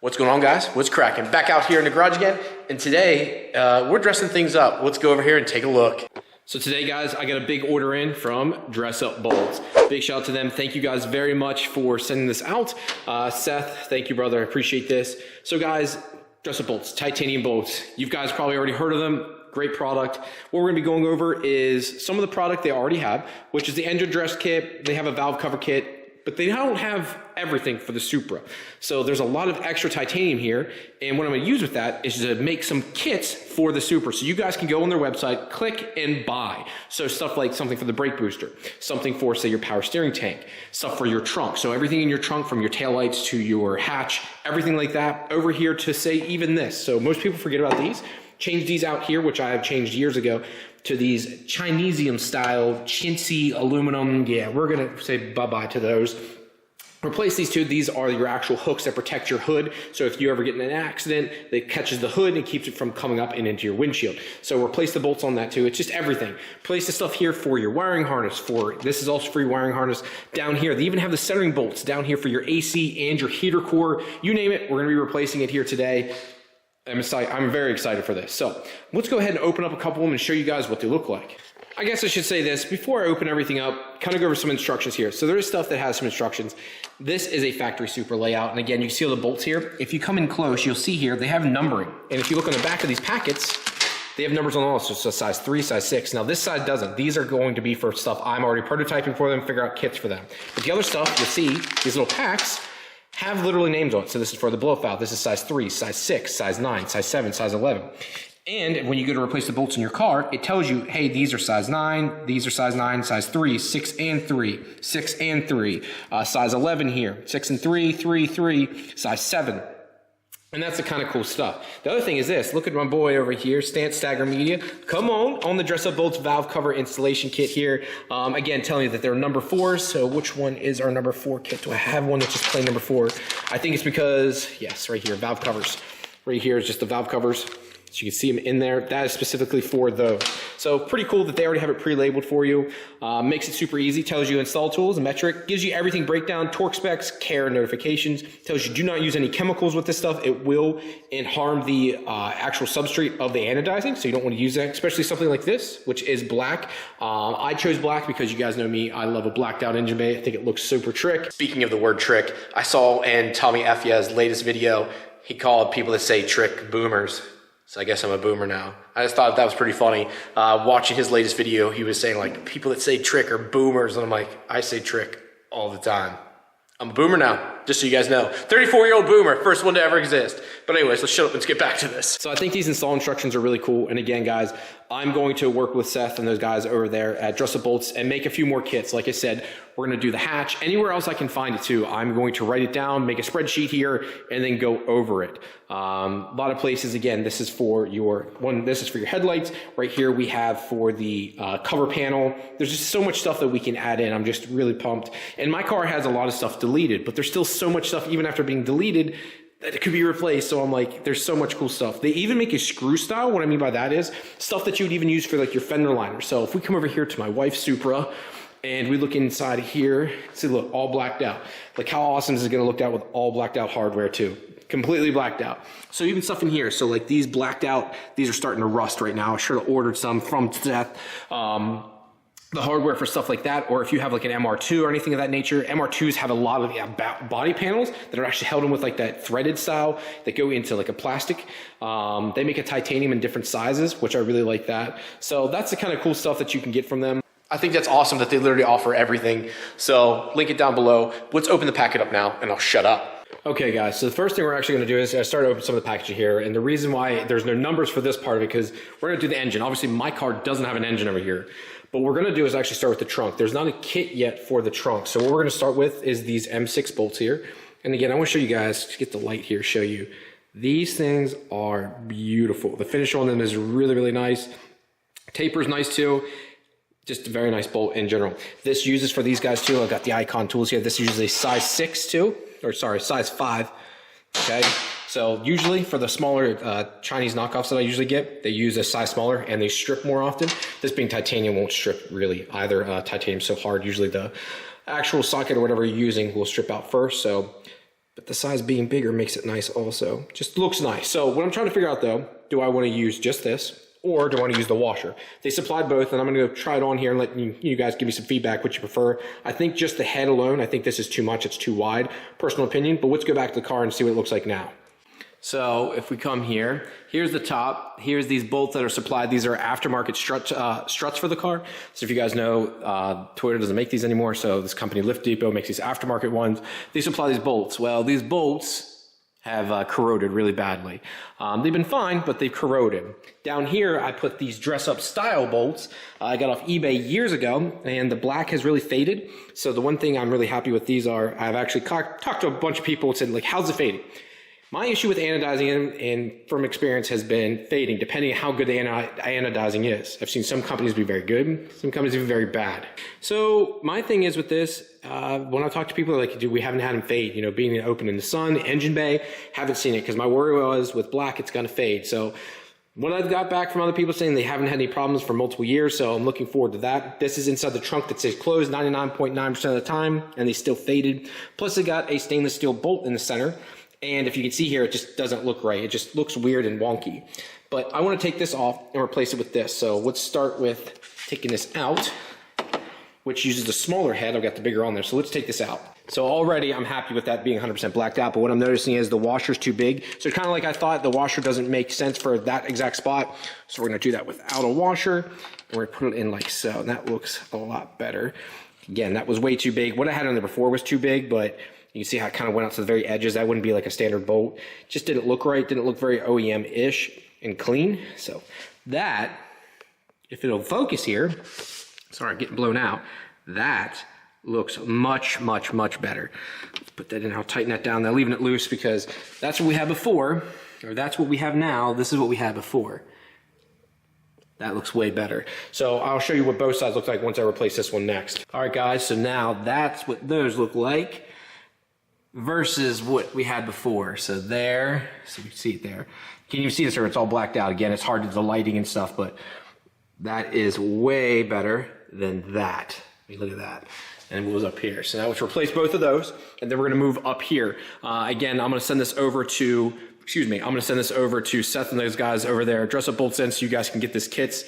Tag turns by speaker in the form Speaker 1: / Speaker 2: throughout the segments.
Speaker 1: What's going on, guys? What's cracking? Back out here in the garage again, and today we're dressing things up. Let's go over here and take a look. So today, guys, I got a big order in from Dress Up Bolts. Big shout out to them. Thank you guys very much for sending this out. Seth, thank you, brother. I appreciate this. So guys, Dress Up Bolts, titanium bolts. You guys probably already heard of them. Great product. What we're gonna be going over is some of the product they already have, which is the engine dress kit. They have a valve cover kit, but they don't have everything for the Supra. So there's a lot of extra titanium here, and what I'm gonna use with that is to make some kits for the Supra. So you guys can go on their website, click and buy. So stuff like something for the brake booster, something for, say, your power steering tank, stuff for your trunk. So everything in your trunk, from your taillights to your hatch, everything like that, over here to, say, even this. So most people forget about these. Change these out here, which I have changed years ago, to these Chinesium style chintzy aluminum. Yeah, we're gonna say bye-bye to those. Replace these two. These are your actual hooks that protect your hood. So if you ever get in an accident, it catches the hood and keeps it from coming up and into your windshield. So replace the bolts on that too. It's just everything. Place the stuff here for your wiring harness. This is also for your wiring harness. Down here, they even have the centering bolts down here for your AC and your heater core. You name it, we're gonna be replacing it here today. I'm very excited for this. So let's go ahead and open up a couple of them and show you guys what they look like. I guess I should say this before I open everything up, kind of go over some instructions here. So there is stuff that has some instructions. This is a factory Supra layout. And again, you can see all the bolts here. If you come in close, you'll see here, they have numbering. And if you look on the back of these packets, they have numbers on all. So size 3, size 6. Now this side doesn't. These are going to be for stuff I'm already prototyping for them, figure out kits for them. But the other stuff, you'll see, these little packs, have literally names on it. So this is for the blow valve. This is size 3, size 6, size 9, size 7, size 11. And when you go to replace the bolts in your car, it tells you, hey, these are size 9, these are size 9, size 3, 6 and 3, 6 and 3, size 11 here, 6 and 3, 3, 3, size 7. And that's the kind of cool stuff. The other thing is this. Look at my boy over here, Stagger Media. Come on the Dress Up Bolts valve cover installation kit here. Again, telling you that they're number 4s. So which one is our number 4 kit? Do I have one that's just plain number 4? I think it's because, yes, right here, valve covers. Right here is just the valve covers. So you can see them in there. That is specifically for those. So pretty cool that they already have it pre-labeled for you. Makes it super easy. Tells you install tools, metric, gives you everything breakdown, torque specs, care notifications. Tells you do not use any chemicals with this stuff. It will harm the actual substrate of the anodizing. So you don't want to use that, especially something like this, which is black. I chose black because you guys know me. I love a blacked out engine bay. I think it looks super trick. Speaking of the word trick, I saw in Tommy Effia's latest video, he called people that say trick boomers. So I guess I'm a boomer now. I just thought that was pretty funny. Watching his latest video, he was saying like, people that say trick are boomers. And I'm like, I say trick all the time. I'm a boomer now, just so you guys know. 34-year-old boomer, first one to ever exist. But anyways, let's shut up and let's get back to this. So I think these install instructions are really cool. And again, guys, I'm going to work with Seth and those guys over there at Dress Up Bolts and make a few more kits. Like I said, we're gonna do the hatch. Anywhere else I can find it too, I'm going to write it down, make a spreadsheet here, and then go over it. A lot of places, again, this is for your headlights. Right here we have for the cover panel. There's just so much stuff that we can add in. I'm just really pumped. And my car has a lot of stuff deleted, but there's still so much stuff even after being deleted that it could be replaced. So I'm like, there's so much cool stuff. They even make a screw style. What I mean by that is stuff that you would even use for like your fender liner. So if we come over here to my wife's Supra and we look inside here, see, look, all blacked out. Like how awesome is it gonna look out with all blacked out hardware too? Completely blacked out. So even stuff in here, so like these blacked out, these are starting to rust right now. I should have ordered some from Seth. The hardware for stuff like that, or if you have like an MR2 or anything of that nature, MR2s have a lot of body panels that are actually held in with like that threaded style that go into like a plastic. They make a titanium in different sizes, which I really like that. So that's the kind of cool stuff that you can get from them. I think that's awesome that they literally offer everything. So link it down below. Let's open the packet up now and I'll shut up. Okay guys, so the first thing we're actually gonna do is start to open some of the packaging here. And the reason why there's no numbers for this part of it, because we're gonna do the engine. Obviously my car doesn't have an engine over here. But what we're gonna do is actually start with the trunk. There's not a kit yet for the trunk. So what we're gonna start with is these M6 bolts here. And again, I wanna show you guys, to get the light here, show you. These things are beautiful. The finish on them is really, really nice. Taper's nice too. Just a very nice bolt in general. This uses for these guys too. I've got the Icon tools here. This uses a size 6 too, or sorry, size 5, okay? So usually for the smaller Chinese knockoffs that I usually get, they use a size smaller and they strip more often. This being titanium won't strip really either. Titanium's so hard, usually the actual socket or whatever you're using will strip out first. So But the size being bigger makes it nice also. Just looks nice. So what I'm trying to figure out though, do I want to use just this or do I want to use the washer? They supplied both and I'm going to go try it on here and let you guys give me some feedback what you prefer. I think just the head alone, I think this is too much. It's too wide, personal opinion, but let's go back to the car and see what it looks like now. So if we come here, here's the top, here's these bolts that are supplied. These are aftermarket struts for the car. So if you guys know, Toyota doesn't make these anymore. So this company Lift Depot makes these aftermarket ones. They supply these bolts. Well, these bolts have corroded really badly. They've been fine, but they've corroded. Down here, I put these dress-up style bolts. I got off eBay years ago, and the black has really faded. So the one thing I'm really happy with these are, I've actually talked to a bunch of people and said, like, how's it fading? My issue with anodizing them, and from experience, has been fading, depending on how good the anodizing is. I've seen some companies be very good, some companies be very bad. So my thing is with this, when I talk to people, like, dude, we haven't had them fade. You know, being open in the sun, engine bay, haven't seen it, because my worry was with black, it's going to fade. So what I've got back from other people saying they haven't had any problems for multiple years, so I'm looking forward to that. This is inside the trunk that says closed 99.9% of the time, and they still faded. Plus, they got a stainless steel bolt in the center. And if you can see here, it just doesn't look right. It just looks weird and wonky. But I want to take this off and replace it with this. So let's start with taking this out, which uses the smaller head. I've got the bigger on there. So let's take this out. So already I'm happy with that being 100% blacked out. But what I'm noticing is the washer's too big. So it's kind of like I thought, the washer doesn't make sense for that exact spot. So we're going to do that without a washer. And we're going to put it in like so. And that looks a lot better. Again, that was way too big. What I had on there before was too big, but you can see how it kind of went out to the very edges. That wouldn't be like a standard bolt. Just didn't look right. Didn't look very OEM-ish and clean. So that, if it'll focus here, sorry, I'm getting blown out. That looks much, much, much better. Let's put that in. I'll tighten that down. Now leaving it loose because that's what we had before, or that's what we have now. This is what we had before. That looks way better. So I'll show you what both sides look like once I replace this one next. All right, guys, so now that's what those look like versus what we had before. So there, so you can see it there. Can you see this, or it's all blacked out? Again, it's hard to do the lighting and stuff, but that is way better than that. I mean, look at that. And it was up here. So now let's replace both of those, and then we're gonna move up here. Again, I'm gonna send this over to, I'm gonna send this over to Seth and those guys over there, Dress Up Bolts In, so you guys can get this kits.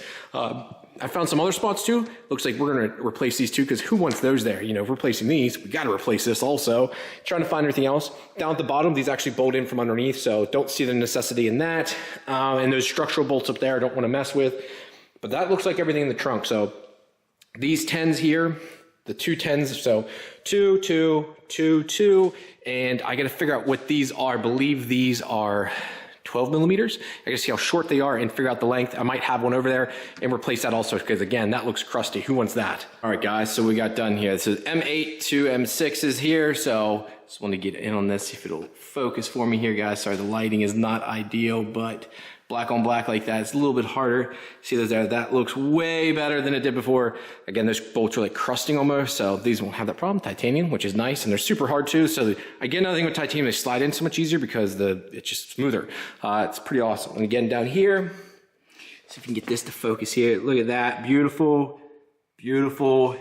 Speaker 1: I found some other spots too. Looks like we're gonna replace these two, because who wants those there? You know, replacing these, we gotta replace this also. Trying to find anything else. Down at the bottom, these actually bolt in from underneath, so don't see the necessity in that. And those structural bolts up there, I don't wanna mess with. But that looks like everything in the trunk. So these 10s here, the two 10s, so 2, 2, 2, 2, and I gotta figure out what these are. I believe these are 12 millimeters. I gotta see how short they are and figure out the length. I might have one over there and replace that also, because again, that looks crusty. Who wants that? All right, guys, so we got done here. This is M8 to M6 is here, so just want to get in on this, see if it'll focus for me here, guys. Sorry, the lighting is not ideal, but black on black like that, it's a little bit harder. See those there? That looks way better than it did before. Again, those bolts are like crusting almost, so these won't have that problem. Titanium, which is nice, and they're super hard too. So again, another thing with titanium, they slide in so much easier because it's just smoother. It's pretty awesome. And again, down here, see if we can get this to focus here. Look at that, beautiful, beautiful,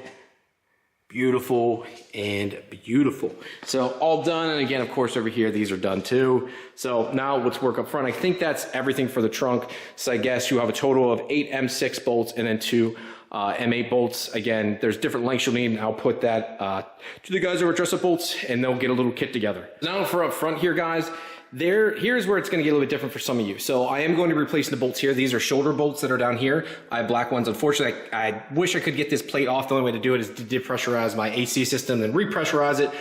Speaker 1: beautiful, and beautiful. So all done, and again, of course, over here, these are done too. So now let's work up front. I think that's everything for the trunk. So I guess you have a total of 8 M6 bolts and then 2 M8 bolts. Again, there's different lengths you'll need, and I'll put that to the guys over at Dress Up Bolts, and they'll get a little kit together. Now for up front here, guys, here's where it's going to get a little bit different for some of you. So I am going to be replacing the bolts here. These are shoulder bolts that are down here. I have black ones. Unfortunately, I wish I could get this plate off. The only way to do it is to depressurize my AC system and repressurize it.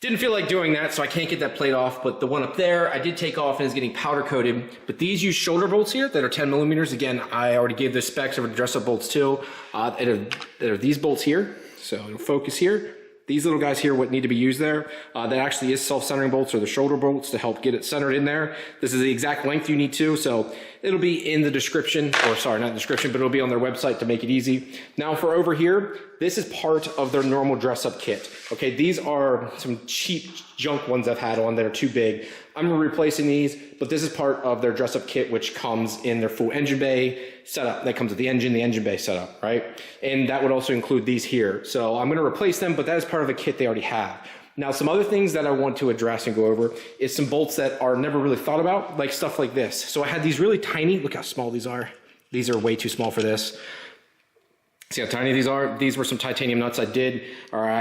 Speaker 1: Didn't feel like doing that, so I can't get that plate off, but the one up there I did take off and is getting powder coated. But these use shoulder bolts here that are 10 millimeters. Again, I already gave the specs over to Dress Up Bolts too. That are these bolts here, so it'll focus here. These little guys here, what need to be used there, that actually is self-centering bolts, or the shoulder bolts to help get it centered in there. This is the exact length you need to, so it'll be in the description, or sorry, not the description, but it'll be on their website to make it easy. Now for over here, this is part of their normal dress-up kit. Okay, these are some cheap junk ones I've had on that are too big. I'm replacing these, but this is part of their dress-up kit, which comes in their full engine bay setup. That comes with the engine bay setup, right? And that would also include these here. So I'm gonna replace them, but that is part of a kit they already have. Now, some other things that I want to address and go over is some bolts that are never really thought about, like stuff like this. So I had these really tiny, look how small these are. These are way too small for this. See how tiny these are? These were some titanium nuts I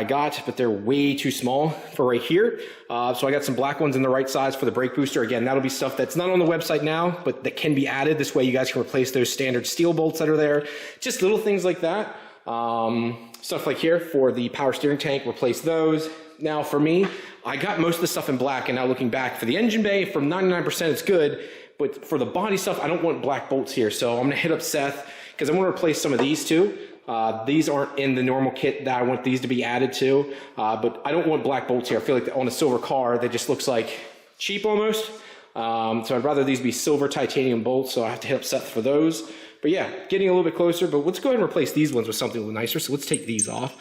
Speaker 1: got, but they're way too small for right here. So I got some black ones in the right size for the brake booster. Again, that'll be stuff that's not on the website now, but that can be added. This way you guys can replace those standard steel bolts that are there. Just little things like that. Stuff like here for the power steering tank, replace those. Now for me, I got most of the stuff in black, and now looking back, for the engine bay, from 99% it's good, but for the body stuff, I don't want black bolts here. So I'm gonna hit up Seth, because I want to replace some of these too. These aren't in the normal kit that I want these to be added to, but I don't want black bolts here. I feel like on a silver car, they just looks like cheap almost. So I'd rather these be silver titanium bolts, so I have to hit up Seth for those. But yeah, getting a little bit closer, but let's go ahead and replace these ones with something a little nicer. So let's take these off.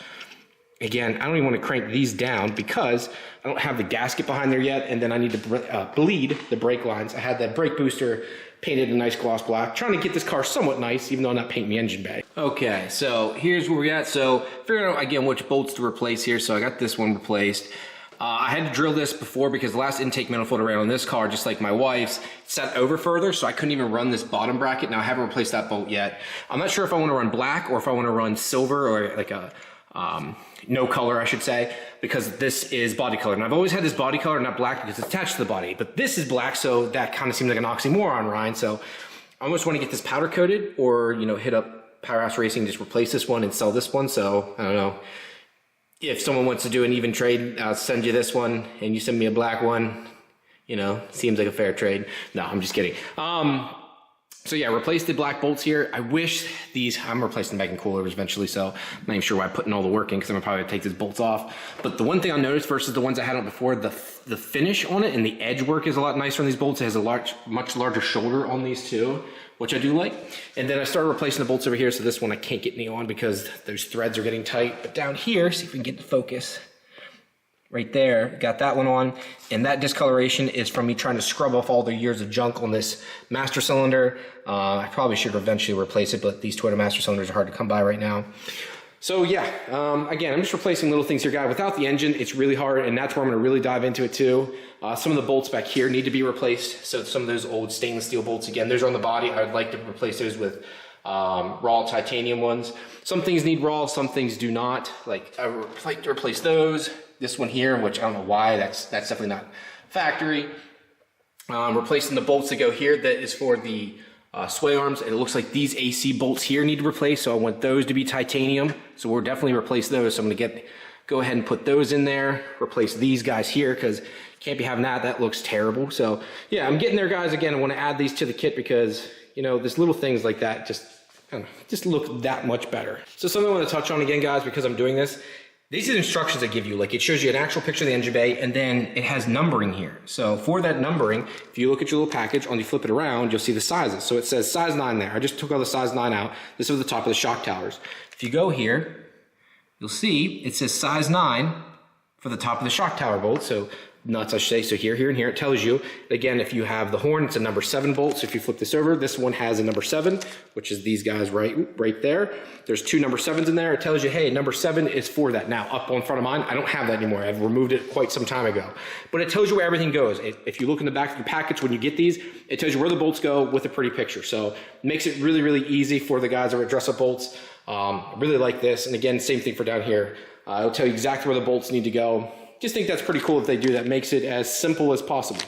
Speaker 1: Again, I don't even want to crank these down because I don't have the gasket behind there yet, and then I need to bleed the brake lines. I had that brake booster painted a nice gloss black, trying to get this car somewhat nice, even though I'm not painting the engine bay.
Speaker 2: Okay, so here's where we're at. So figuring out again which bolts to replace here. So I got this one replaced. I had to drill this before because the last intake manifold around on this car, just like my wife's, sat over further, so I couldn't even run this bottom bracket. Now I haven't replaced that bolt yet. I'm not sure if I want to run black or if I want to run silver or like a no color, I should say, because this is body color. And I've always had this body color, not black, because it's attached to the body. But this is black, so that kind of seems like an oxymoron, Ryan. So I almost want to get this powder coated, or hit up Powerhouse Racing, just replace this one and sell this one. So I don't know. If someone wants to do an even trade, I'll send you this one, and you send me a black one. Seems like a fair trade. No, I'm just kidding. So yeah, replace the black bolts here. I wish I'm replacing the bag and coilovers eventually, so I'm not even sure why I'm putting all the work in, because I'm gonna probably take these bolts off. But the one thing I noticed versus the ones I had on before, the finish on it and the edge work is a lot nicer on these bolts. It has a much larger shoulder on these too, which I do like. And then I started replacing the bolts over here, so this one I can't get any on because those threads are getting tight. But down here, see if we can get the focus. Right there, got that one on, and that discoloration is from me trying to scrub off all the years of junk on this master cylinder. I probably should eventually replace it, but these Toyota master cylinders are hard to come by right now. So yeah, again, I'm just replacing little things here, guys. Without the engine, it's really hard, and that's where I'm gonna really dive into it too. Some of the bolts back here need to be replaced. So some of those old stainless steel bolts, again, those are on the body. I would like to replace those with raw titanium ones. Some things need raw, some things do not. Like I would like to replace those. This one here, which I don't know why, that's definitely not factory. Replacing the bolts that go here, that is for the sway arms. And it looks like these AC bolts here need to replace, so I want those to be titanium. So we'll definitely replace those. So I'm gonna go ahead and put those in there, replace these guys here, because can't be having that looks terrible. So yeah, I'm getting there, guys. Again, I wanna add these to the kit because, there's little things like that just look that much better. So something I wanna touch on again, guys, because I'm doing this, these are the instructions I give you. Like, it shows you an actual picture of the engine bay, and then it has numbering here. So for that numbering, if you look at your little package, and you flip it around, you'll see the sizes. So it says size 9 there. I just took all the size 9 out. This is the top of the shock towers. If you go here, you'll see it says size 9 for the top of the shock tower bolt. So nuts, I should say. So here, and here, it tells you. Again, if you have the horn, it's a number 7 bolt. So if you flip this over, this one has a number 7, which is these guys right there. There's 2 number 7s in there. It tells you, hey, number 7 is for that. Now, up on front of mine, I don't have that anymore. I've removed it quite some time ago. But it tells you where everything goes. If you look in the back of the package when you get these, it tells you where the bolts go with a pretty picture. So it makes it really, really easy for the guys that are dress up bolts. I really like this. And again, same thing for down here. It'll tell you exactly where the bolts need to go. Just think that's pretty cool if they do that. Makes it as simple as possible.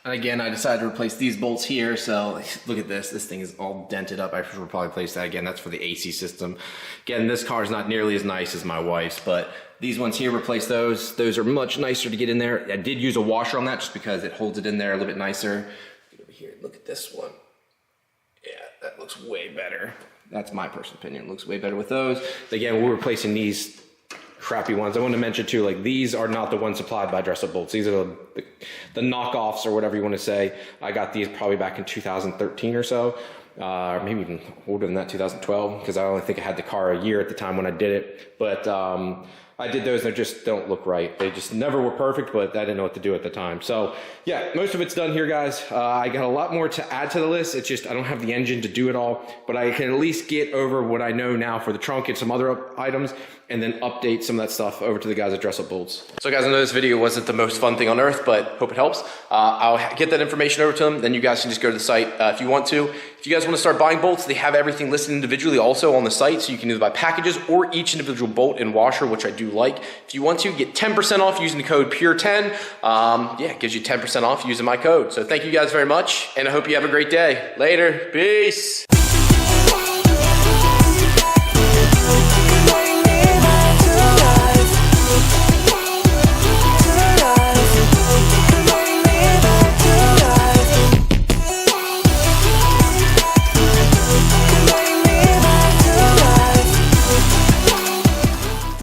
Speaker 2: And again, I decided to replace these bolts here. So look at this. This thing is all dented up. I should probably replace that again. That's for the AC system. Again, this car is not nearly as nice as my wife's, but these ones here, replace those. Those are much nicer to get in there. I did use a washer on that just because it holds it in there a little bit nicer. Get over here. Look at this one. Yeah, that looks way better. That's my personal opinion. It looks way better with those. Again, we're replacing these crappy ones. I want to mention too, like, these are not the ones supplied by Dress Up Bolts. These are the knockoffs, or whatever you want to say. I got these probably back in 2013 or so, maybe even older than that, 2012, because I only think I had the car a year at the time when I did it. But
Speaker 1: I did those, they just don't look right. They just never were perfect, but I didn't know what to do at the time. So yeah, most of it's done here, guys. I got a lot more to add to the list. It's just, I don't have the engine to do it all, but I can at least get over what I know now for the trunk and some other items, and then update some of that stuff over to the guys at Dress Up Bolts. So guys, I know this video wasn't the most fun thing on earth, but hope it helps. I'll get that information over to them, then you guys can just go to the site if you want to. If you guys want to start buying bolts, they have everything listed individually also on the site, so you can either buy packages or each individual bolt and washer, which I do like. If you want to, get 10% off using the code PURE10. Yeah, it gives you 10% off using my code. So thank you guys very much, and I hope you have a great day. Later. Peace.